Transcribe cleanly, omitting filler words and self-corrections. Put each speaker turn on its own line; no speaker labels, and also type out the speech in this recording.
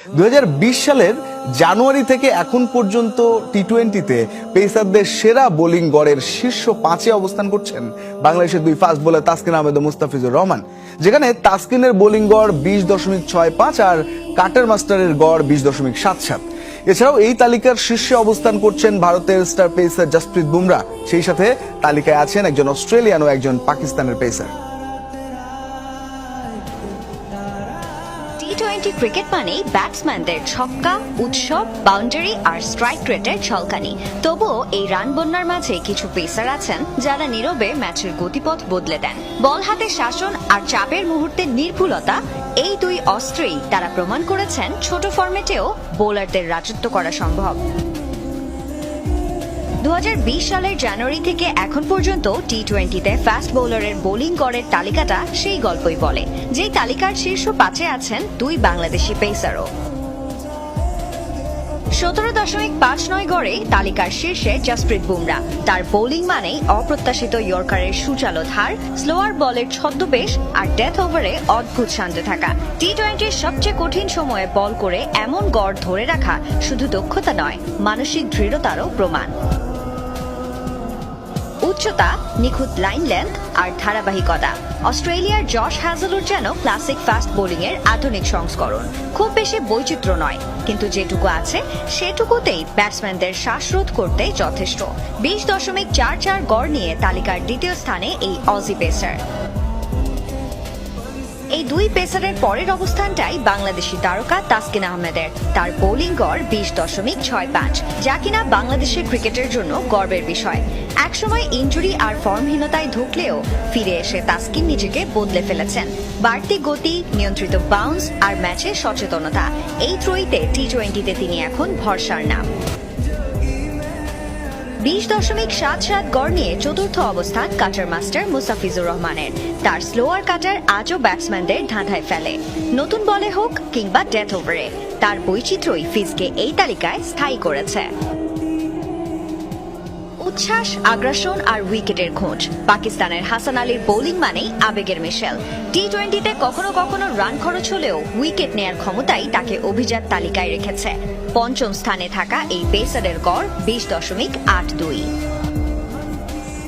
2020 সালের জানুয়ারি থেকে এখন পর্যন্ত টি-20-তে পেসারদের সেরা বোলিং গড়ের শীর্ষ 5-এ অবস্থান করছেন বাংলাদেশের দুই ফাস্ট বোলার তাসকিন আহমেদ ও মুস্তাফিজুর রহমান, যেখানে তাসকিনের বোলিং গড় 20.65 আর কাটার মাস্টারের গড় 20.77। এছাড়াও এই তালিকার শীর্ষে অবস্থান করছেন ভারতের স্টার পেসার জসপ্রীত বুমরা, সেই সাথে তালিকায় আছেন একজন অস্ট্রেলিয়ান ও একজন পাকিস্তানের পেসার।
টি-20 ক্রিকেট মানেই ব্যাটসম্যানদের ছক্কা, উৎসব, বাউন্ডারি আর স্ট্রাইক রেটের ঝলকানি। তবুও এই রান বন্যার মাঝে কিছু পেসার আছেন যারা নীরবে ম্যাচের গতিপথ বদলে দেন। বল হাতে শাসন আর চাপের মুহূর্তে নির্ভুলতা, এই দুই অস্ত্রেই তারা প্রমাণ করেছেন ছোট ফরম্যাটেও বোলারদের রাজত্ব করা সম্ভব। 2020 সালের জানুয়ারি থেকে এখন পর্যন্ত টি-20-তে ফাস্ট বোলারের বোলিং গড়ের তালিকাটা সেই গল্পই বলে, যেই তালিকার শীর্ষ 5-এ আছেন দুই বাংলাদেশি পেসারও। 17.59 গড়ে তালিকার শীর্ষে জসপ্রীত বুমরা। তার বোলিং মানেই অপ্রত্যাশিত ইয়র্কারের সুচালো ধার, স্লোয়ার বলের ছদ্মবেশ আর ডেথ ওভারে অদ্ভুত শান্তে থাকা। টি-20-র সবচেয়ে কঠিন সময়ে বল করে এমন গড় ধরে রাখা শুধু দক্ষতা নয়, মানসিক দৃঢ়তারও প্রমাণ। উচ্চতা, নিখুঁত লাইন লেন্থ আর ধারাবাহিকতা, অস্ট্রেলিয়ার জশ হ্যাজেলউড যেন ক্লাসিক ফাস্ট বোলিং এর আধুনিক সংস্করণ। খুব বেশি বৈচিত্র্য নয়, কিন্তু যেটুকু আছে সেটুকুতেই ব্যাটসম্যানদের শ্বাসরোধ করতে যথেষ্ট। 20.44 গড় নিয়ে তালিকার দ্বিতীয় স্থানে এই অজি পেসার। এই দুই পেসারের পরের অবস্থানটাই বাংলাদেশি তারকা তাসকিন আহমেদের। তার বোলিং গড় 20.65, যা কিনা বাংলাদেশের ক্রিকেটের জন্য গর্বের বিষয়। একসময় ইনজুরি আর ফর্মহীনতায় ধুঁকলেও ফিরে এসে তাসকিন নিজেকে বদলে ফেলেছেন। বাড়তি গতি, নিয়ন্ত্রিত বাউন্স আর ম্যাচে সচেতনতা, এই ত্রয়ীতে টি-20-তে তিনি এখন ভরসার নাম। 20.77 গড় নিয়ে চতুর্থ অবস্থান কাটার মাস্টার মুস্তাফিজুর রহমানের। তার স্লোয়ার কাটার আজও ব্যাটসম্যানদের ধাঁধায় ফেলে, নতুন বলে হোক কিংবা ডেথ ওভারে। তার বৈচিত্র্যই ফিজকে এই তালিকায় স্থায়ী করেছে। উচ্ছ্বাস, আগ্রাসন আর উইকেটের খোঁজ, পাকিস্তানের হাসান আলীর বোলিং মানেই আবেগের মিশেল। টি-20-তে কখনো কখনো রান খরচ হলেও উইকেট নেয়ার ক্ষমতাই তাকে অভিজাত তালিকায় রেখেছে। পঞ্চম স্থানে থাকা এই পেসারের গড় 20.82।